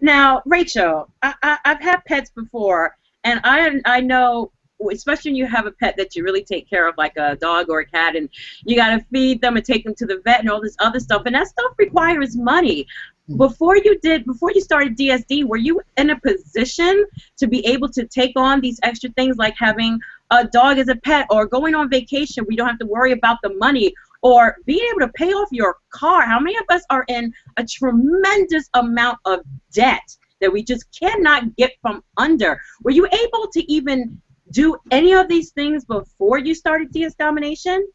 Now, Rachel, I've had pets before, and I know, especially when you have a pet that you really take care of, like a dog or a cat, and you got to feed them and take them to the vet and all this other stuff, and that stuff requires money. Before you started DSD, were you in a position to be able to take on these extra things like having a dog as a pet, or going on vacation where you don't have to worry about the money, or being able to pay off your car? How many of us are in a tremendous amount of debt that we just cannot get from under? Were you able to even do any of these things before you started DS Domination?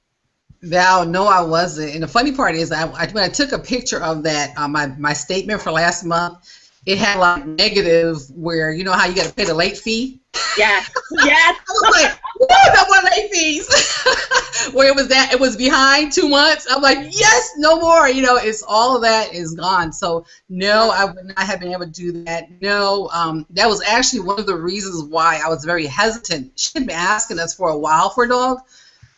Val, no, I wasn't. And the funny part is, when I took a picture of that, my statement for last month, it had like negative, where you know how you got to pay the late fee. Yes, yes. I was like, woo, no more late fees. Where it was behind 2 months. I'm like, yes, no more. You know, it's all of that is gone. So no, I would not have been able to do that. No, that was actually one of the reasons why I was very hesitant. She had been asking us for a while for a dog.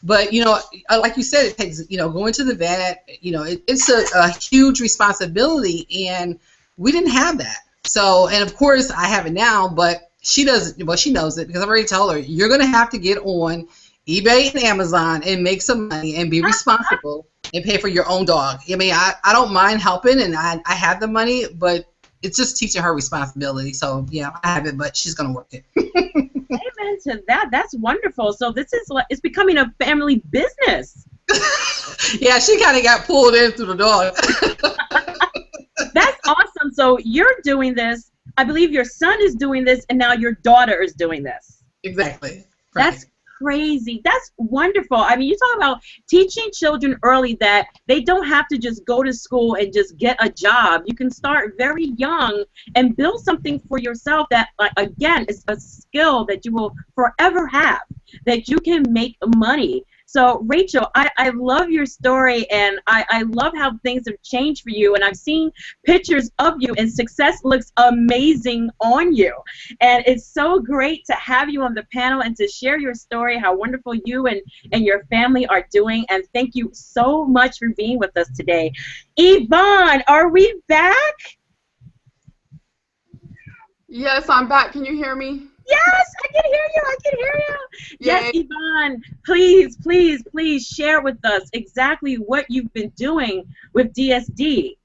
But, you know, like you said, it takes, you know, going to the vet, you know, it's a huge responsibility, and we didn't have that. So, and of course, I have it now, but she doesn't, well, she knows it because I've already told her, you're going to have to get on eBay and Amazon and make some money and be responsible and pay for your own dog. I mean, I don't mind helping, and I have the money, but it's just teaching her responsibility. So, yeah, I have it, but she's going to work it. Amen to that. That's wonderful. So this is like, it's becoming a family business. Yeah, she kind of got pulled in through the dog. That's awesome. So you're doing this. I believe your son is doing this, and now your daughter is doing this. Exactly. Right. That's crazy. That's wonderful. I mean, you talk about teaching children early that they don't have to just go to school and just get a job. You can start very young and build something for yourself that, again, is a skill that you will forever have, that you can make money. So, Rachel, I love your story, and I love how things have changed for you, and I've seen pictures of you, and success looks amazing on you. And it's so great to have you on the panel and to share your story, how wonderful you and your family are doing, and thank you so much for being with us today. Yvonne, are we back? Yes, I'm back. Can you hear me? Yes, I can hear you. I can hear you. Yes, Yvonne, please, please, please share with us exactly what you've been doing with DSD.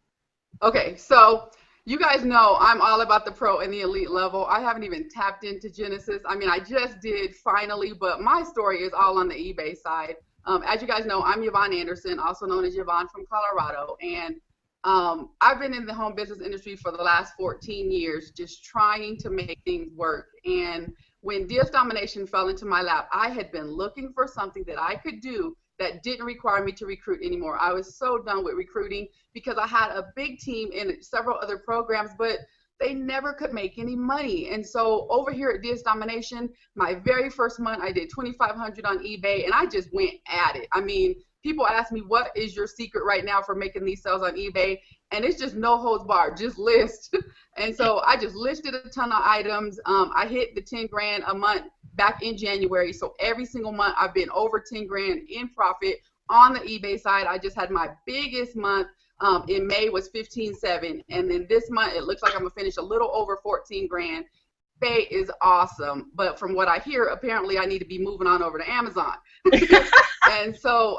Okay, so you guys know I'm all about the pro and the elite level. I haven't even tapped into Genesis. I mean, I just did finally, but my story is all on the eBay side. As you guys know, I'm Yvonne Anderson, also known as Yvonne from Colorado, and I've been in the home business industry for the last 14 years, just trying to make things work. And when DS Domination fell into my lap, I had been looking for something that I could do that didn't require me to recruit anymore. I was so done with recruiting because I had a big team in several other programs, but they never could make any money. And so over here at DS Domination, my very first month, I did $2,500 on eBay, and I just went at it. I mean, people ask me, what is your secret right now for making these sales on eBay? And it's just no holds barred, just list. And so I just listed a ton of items. I hit the 10 grand a month back in January. So every single month I've been over 10 grand in profit on the eBay side. I just had my biggest month in May was 15.7. And then this month it looks like I'm gonna finish a little over 14 grand. eBay is awesome. But from what I hear, apparently I need to be moving on over to Amazon. And so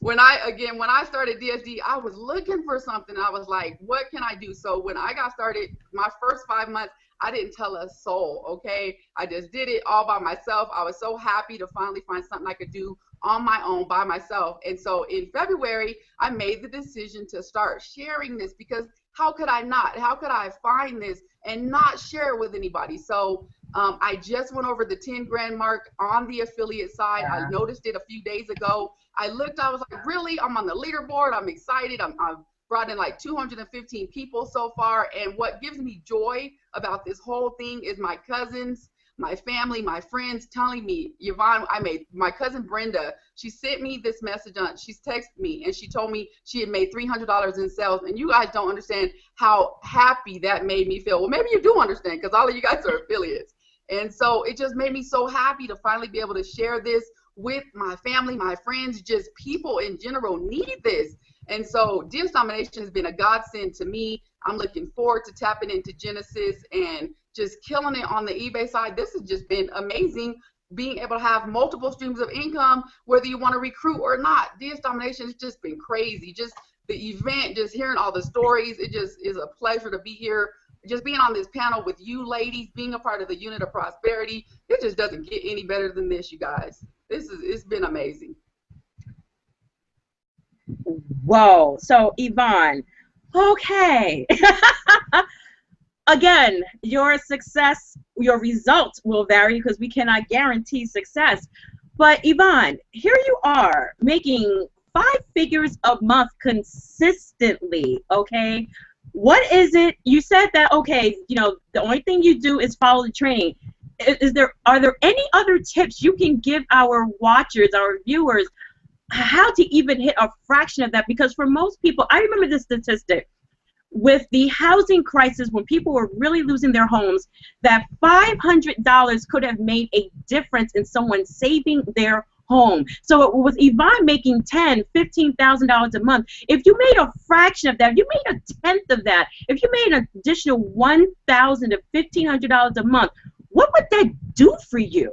when I started DSD, I was looking for something. I was like, what can I do? So when I got started, my first 5 months, I didn't tell a soul, okay? I just did it all by myself. I was so happy to finally find something I could do on my own by myself. And so in February, I made the decision to start sharing this, because how could I not? How could I find this and not share it with anybody? So I just went over the 10 grand mark on the affiliate side. I noticed it a few days ago. I looked, I was like, really? I'm on the leaderboard. I'm excited. I've brought in like 215 people so far. And what gives me joy about this whole thing is my cousins, my family, my friends telling me, Yvonne, my cousin Brenda, she sent me this message she's texted me, and she told me she had made $300 in sales. And you guys don't understand how happy that made me feel. Well, maybe you do understand, because all of you guys are affiliates. And so it just made me so happy to finally be able to share this with my family, my friends, just people in general need this. And so DS Domination has been a godsend to me. I'm looking forward to tapping into Genesis and just killing it on the eBay side. This has just been amazing, being able to have multiple streams of income, whether you want to recruit or not. DS Domination has just been crazy. Just the event, just hearing all the stories, it just is a pleasure to be here. Just being on this panel with you ladies, being a part of the Unit of Prosperity, it just doesn't get any better than this, you guys. It's been amazing. Whoa. So Yvonne, okay. Again, your success, your results will vary because we cannot guarantee success. But Yvonne, here you are making 5 figures a month consistently, okay? What is it? You said that, okay, you know, the only thing you do is follow the training. Are there any other tips you can give our watchers, our viewers, how to even hit a fraction of that? Because for most people, I remember this statistic with the housing crisis, when people were really losing their homes, that $500 could have made a difference in someone saving their home. So with Yvonne making $10,000, $15,000 a month, if you made a fraction of that, if you made a tenth of that, if you made an additional $1,000 to $1,500 a month, what would that do for you?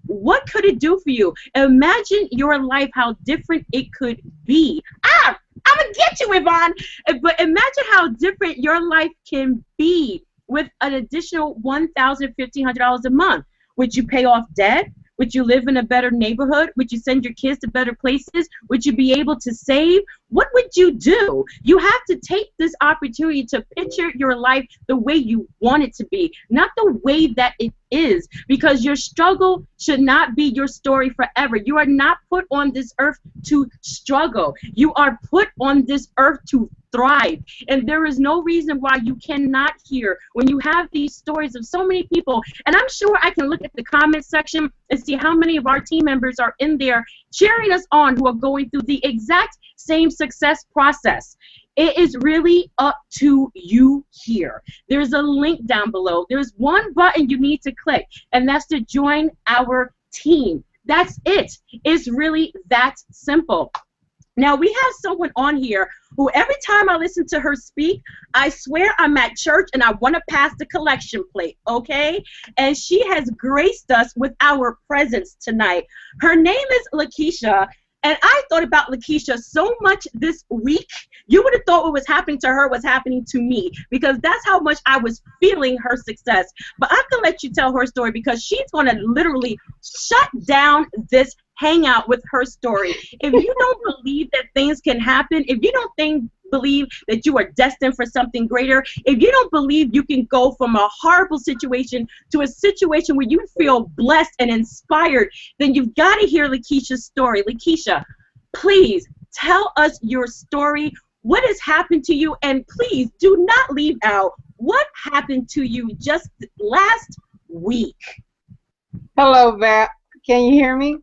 What could it do for you? Imagine your life, how different it could be. I'm gonna get you, Yvonne. But imagine how different your life can be with an additional $1,000, $1,500 a month. Would you pay off debt? Would you live in a better neighborhood? Would you send your kids to better places? Would you be able to save? What would you do? You have to take this opportunity to picture your life the way you want it to be, not the way that it is, because your struggle should not be your story forever. You are not put on this earth to struggle. You are put on this earth to thrive. And there is no reason why you cannot hear when you have these stories of so many people. And I'm sure I can look at the comment section and see how many of our team members are in there cheering us on, who are going through the exact same success process. It is really up to you here. There's a link down below. There's one button you need to click, and that's to join our team. That's it. It's really that simple. Now, we have someone on here who every time I listen to her speak, I swear I'm at church and I want to pass the collection plate, okay? And she has graced us with our presence tonight. Her name is Lakeisha, and I thought about Lakeisha so much this week. You would have thought what was happening to her was happening to me, because that's how much I was feeling her success. But I'm going to let you tell her story, because she's going to literally shut down this Hangout with her story. If you don't believe that things can happen, if you don't think believe that you are destined for something greater, if you don't believe you can go from a horrible situation to a situation where you feel blessed and inspired, then you've got to hear Lakeisha's story. Lakeisha, please tell us your story. What has happened to you? And please do not leave out what happened to you just last week. Hello, Val. Can you hear me?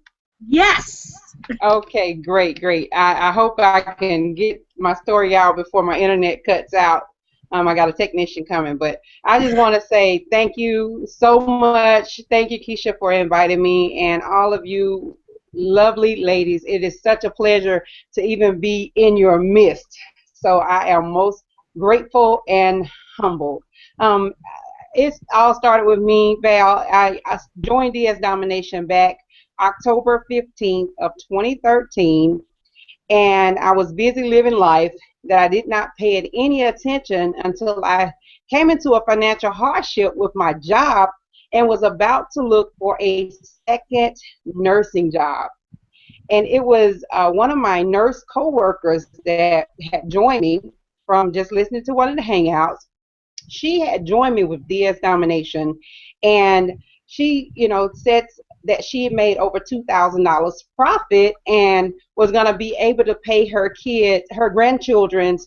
Yes. Okay, great. I hope I can get my story out before my internet cuts out. I got a technician coming, but I just want to say thank you so much. Thank you, Keisha, for inviting me, and all of you lovely ladies. It is such a pleasure to even be in your midst. So I am most grateful and humbled. It all started with me, Val. I joined DS Domination back October 15th of 2013, and I was busy living life that I did not pay it any attention until I came into a financial hardship with my job and was about to look for a second nursing job. And it was one of my nurse co-workers that had joined me from just listening to one of the Hangouts. She had joined me with DS Domination, and she, said that she had made over $2,000 profit and was going to be able to pay her grandchildren's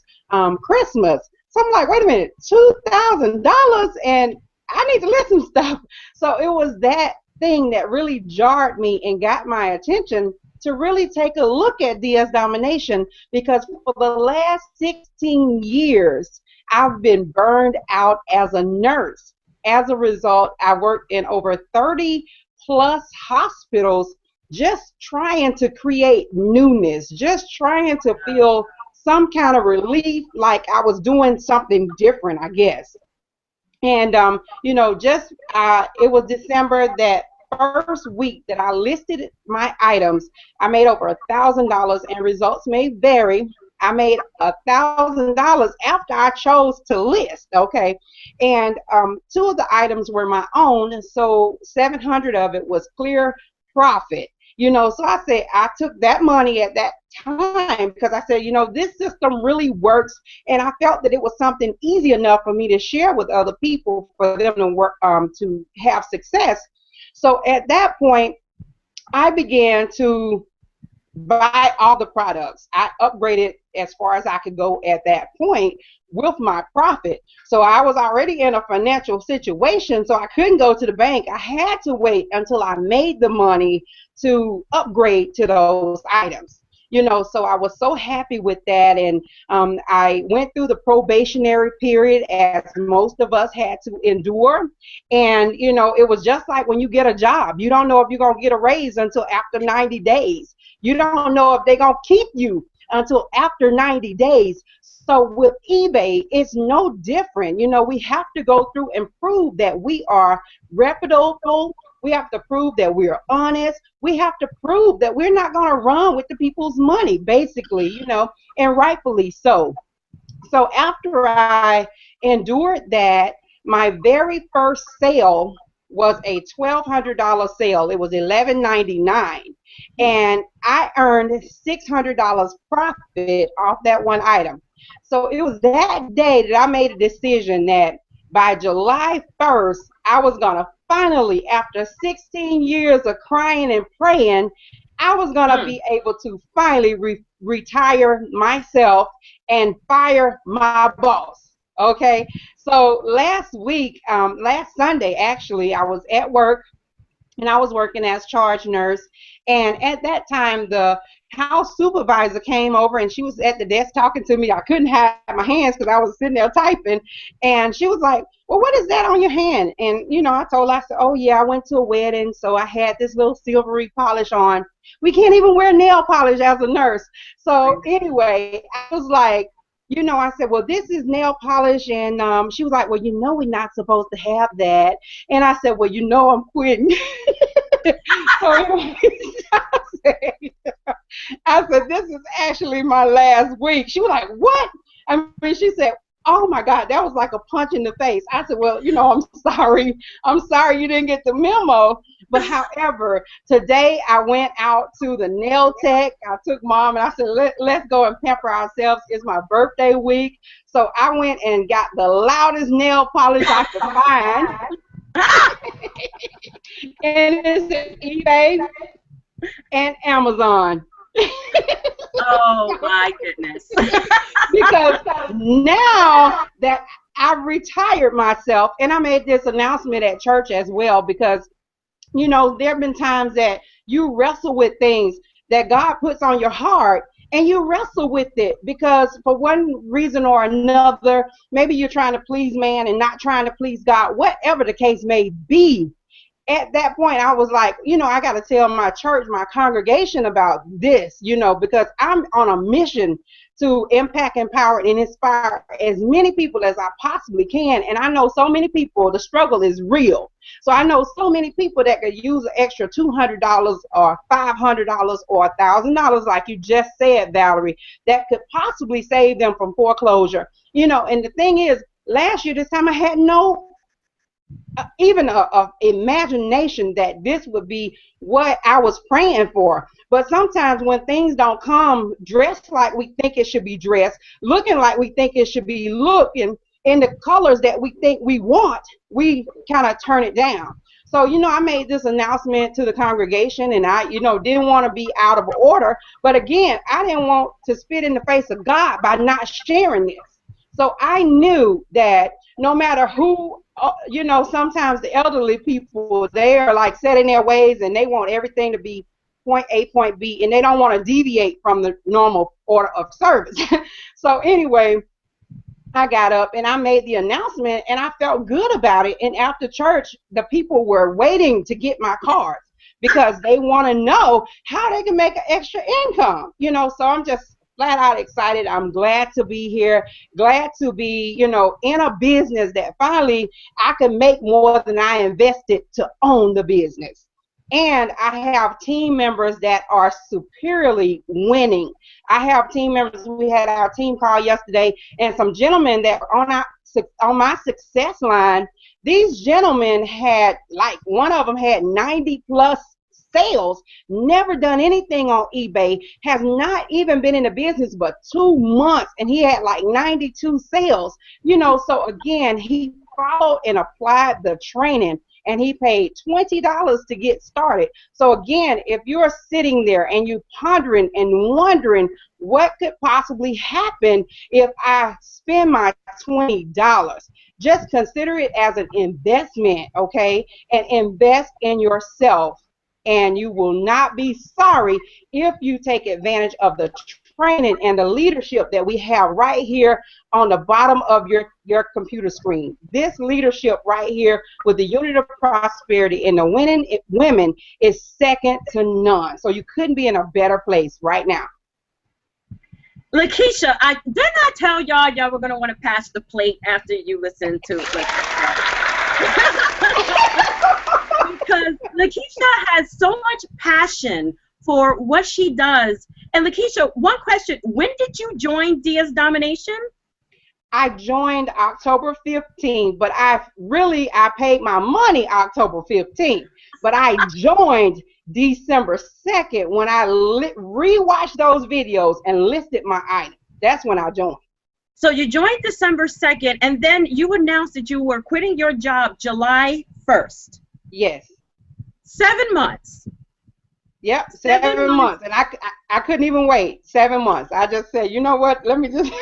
Christmas. So I'm like, wait a minute, $2,000, and I need to list some stuff. So it was that thing that really jarred me and got my attention to really take a look at DS Domination, because for the last 16 years, I've been burned out as a nurse. As a result, I worked in over 30 plus hospitals just trying to create newness, just trying to feel some kind of relief, like I was doing something different, I guess. And, it was December, that first week that I listed my items, I made over $1,000, and results may vary. I made $1,000 after I chose to list, okay? And 2 of the items were my own, so 700 of it was clear profit. So I said I took that money at that time because I said, this system really works, and I felt that it was something easy enough for me to share with other people for them to work to have success. So at that point, I began to buy all the products. I upgraded as far as I could go at that point with my profit. So I was already in a financial situation, so I couldn't go to the bank. I had to wait until I made the money to upgrade to those items. So I was so happy with that, and I went through the probationary period, as most of us had to endure. And it was just like when you get a job, you don't know if you're going to get a raise until after 90 days. You don't know if they're going to keep you until after 90 days. So with eBay, it's no different. We have to go through and prove that we are reputable. We have to prove that we're honest. We have to prove that we're not going to run with the people's money, basically, and rightfully so. So after I endured that, my very first sale was a $1,200 sale. It was $11.99, and I earned $600 profit off that one item. So it was that day that I made a decision that by July 1st, I was going to finally, after 16 years of crying and praying, I was going to be able to finally retire myself and fire my boss. Okay, so last Sunday, actually, I was at work, and I was working as charge nurse, and at that time, the house supervisor came over, and she was at the desk talking to me. I couldn't hide my hands because I was sitting there typing, and she was like, well, what is that on your hand? And, I told her, I said, oh, yeah, I went to a wedding, so I had this little silvery polish on. We can't even wear nail polish as a nurse. So anyway, I was like, I said, well, this is nail polish, and she was like, well, we're not supposed to have that. And I said, well, I'm quitting. So anyway, I said, this is actually my last week. She was like, what? I mean, she said, oh my God, that was like a punch in the face. I said, well, you know, I'm sorry. I'm sorry you didn't get the memo. But however, today I went out to the nail tech. I took Mom and I said, let's go and pamper ourselves. It's my birthday week. So I went and got the loudest nail polish I could find. And it's eBay and Amazon. Oh my goodness. Because now that I've retired myself, and I made this announcement at church as well, because, you know, there have been times that you wrestle with things that God puts on your heart, and you wrestle with it because for one reason or another, maybe you're trying to please man and not trying to please God, whatever the case may be. At that point, I was like, you know, I got to tell my church, my congregation about this, you know, because I'm on a mission to impact, empower, and inspire as many people as I possibly can. And I know so many people, the struggle is real. So I know so many people that could use an extra $200 or $500 or $1,000, like you just said, Valerie, that could possibly save them from foreclosure. You know, and the thing is, last year, this time I had no even a imagination that this would be what I was praying for. But sometimes when things don't come dressed like we think it should be dressed, looking like we think it should be looking, in the colors that we think we want, we kind of turn it down. So, you know, I made this announcement to the congregation, and I, you know, didn't want to be out of order. But again, I didn't want to spit in the face of God by not sharing this. So I knew that no matter who, you know, sometimes the elderly people, they are like set in their ways and they want everything to be point A, point B, and they don't want to deviate from the normal order of service. So anyway, I got up and I made the announcement and I felt good about it. And after church, the people were waiting to get my cards because they want to know how they can make an extra income, you know. So I'm just flat out excited. I'm glad to be here, glad to be, you know, in a business that finally I can make more than I invested to own the business. And I have team members that are superiorly winning. I have team members, we had our team call yesterday, and some gentlemen that are on my success line. These gentlemen had, like, one of them had 90 plus sales, never done anything on eBay, has not even been in the business but 2 months, and he had like 92 sales, you know. So again, he followed and applied the training, and he paid $20 to get started. So again, if you're sitting there and you're pondering and wondering what could possibly happen if I spend my $20, just consider it as an investment, okay? And invest in yourself. And you will not be sorry if you take advantage of the training and the leadership that we have right here on the bottom of your computer screen. This leadership right here with the unit of prosperity and the winning women is second to none. So you couldn't be in a better place right now. Lakeisha, didn't I tell y'all were going to want to pass the plate after you listen to because Lakeisha has so much passion for what she does. And Lakeisha, one question, when did you join DS Domination? I joined October 15th, but I paid my money October 15th, but I joined December 2nd when I rewatched those videos and listed my item. That's when I joined. So you joined December 2nd, and then you announced that you were quitting your job July 1st. Yes. 7 months. Yep, 7 months. And I couldn't even wait 7 months. I just said, you know what, let me just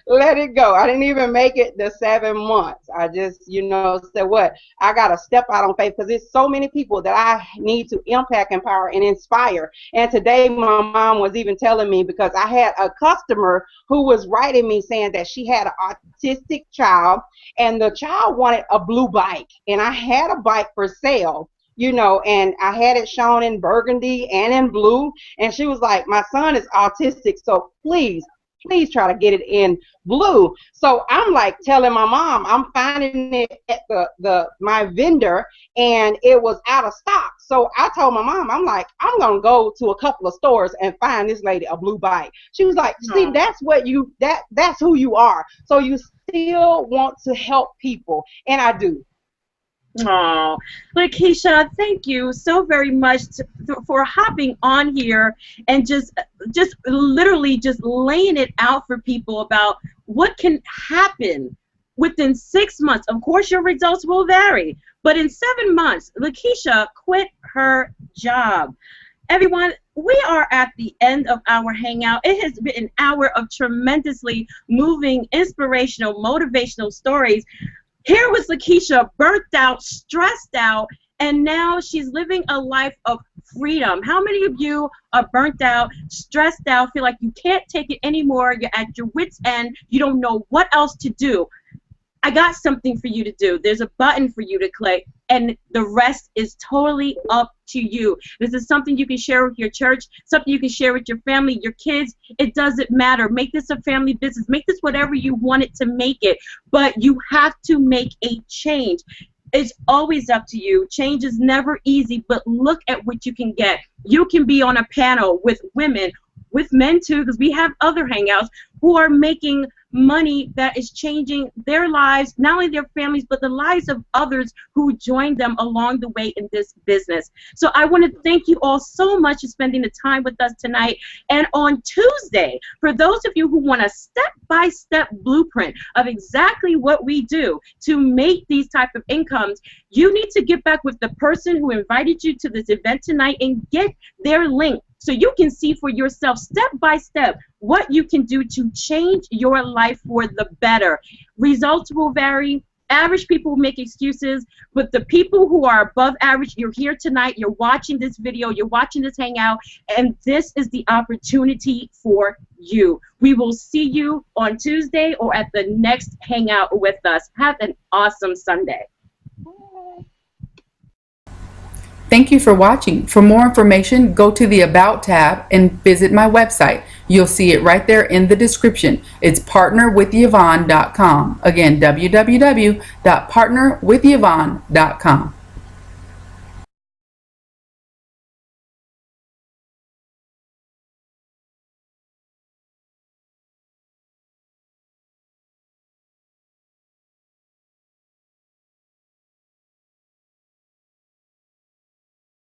let it go. I didn't even make it the 7 months. I just, you know, said what, I got to step out on faith because there's so many people that I need to impact, empower, and inspire. And today my mom was even telling me, because I had a customer who was writing me saying that she had an autistic child and the child wanted a blue bike. And I had a bike for sale, you know, and I had it shown in burgundy and in blue. And she was like, my son is autistic, so please please try to get it in blue. So I'm like telling my mom, I'm finding it at my vendor, and it was out of stock. So I told my mom, I'm like, I'm gonna go to a couple of stores and find this lady a blue bike. She was like, see, that's what that's who you are. So you still want to help people, and I do. Oh, Lakeisha, thank you so very much for hopping on here and just literally just laying it out for people about what can happen within 6 months. Of course, your results will vary, but in 7 months, Lakeisha quit her job. Everyone, we are at the end of our hangout. It has been an hour of tremendously moving, inspirational, motivational stories. Here was Lakeisha, burnt out, stressed out, and now she's living a life of freedom. How many of you are burnt out, stressed out, feel like you can't take it anymore, you're at your wit's end, you don't know what else to do? I got something for you to do. There's a button for you to click, and the rest is totally up to you. This is something you can share with your church, something you can share with your family, your kids. It doesn't matter. Make this a family business. Make this whatever you want it to make it, but you have to make a change. It's always up to you. Change is never easy, but look at what you can get. You can be on a panel with women, with men too, because we have other hangouts, who are making money that is changing their lives, not only their families, but the lives of others who joined them along the way in this business. So I want to thank you all so much for spending the time with us tonight. And on Tuesday, for those of you who want a step-by-step blueprint of exactly what we do to make these type of incomes, you need to get back with the person who invited you to this event tonight and get their link, so you can see for yourself step by step what you can do to change your life for the better. Results will vary. Average people make excuses, but the people who are above average, you're here tonight, you're watching this video, you're watching this hangout, and this is the opportunity for you. We will see you on Tuesday or at the next hangout with us. Have an awesome Sunday. Thank you for watching. For more information, go to the About tab and visit my website. You'll see it right there in the description. It's partnerwithyvonne.com. Again, www.partnerwithyvonne.com.